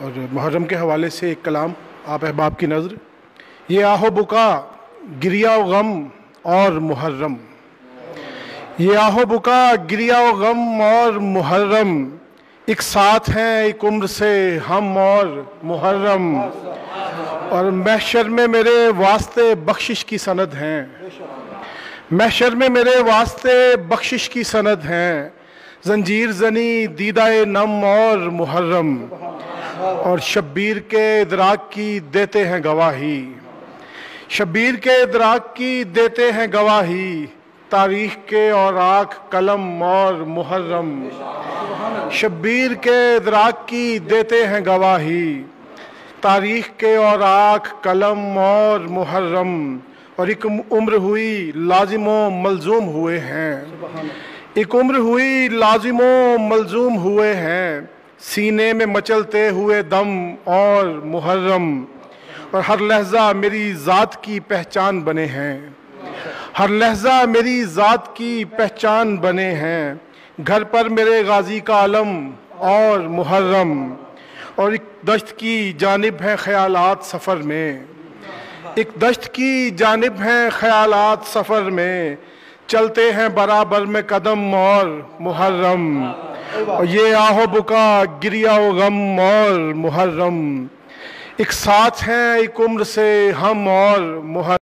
اور محرم کے حوالے سے ایک کلام آپ احباب کی نظر. یہ آہ و بکا گریہ و غم اور محرم، یہ آہ و بکا گریہ و غم اور محرم، ایک ساتھ ہیں ایک عمر سے ہم اور محرم، اور محشر میں میرے واسطے بخشش کی سند ہیں، محشر میں میرے واسطے بخشش کی سند ہیں، زنجیر زنی دیدہ نم اور محرم، اور شبیر کے ادراک کی دیتے ہیں گواہی، شبیر کے ادراک کی دیتے ہیں گواہی، تاریخ کے اوراق قلم اور محرم، شبیر کے ادراک کی دیتے ہیں گواہی، تاریخ کے اوراق قلم اور محرم، اور ایک عمر ہوئی لازم و ملزوم ہوئے ہیں، ایک عمر ہوئی لازم و ملزوم ہوئے ہیں، سینے میں مچلتے ہوئے دم اور محرم، اور ہر لحظہ میری ذات کی پہچان بنے ہیں، ہر لحظہ میری ذات کی پہچان بنے ہیں، گھر پر میرے غازی کا علم اور محرم، اور ایک دشت کی جانب ہیں خیالات سفر میں، ایک دشت کی جانب ہیں خیالات سفر میں، چلتے ہیں برابر میں قدم اور محرم، اور یہ آہ و بکا گریہ و غم اور محرم، ایک ساتھ ہیں ایک عمر سے ہم اور محرم.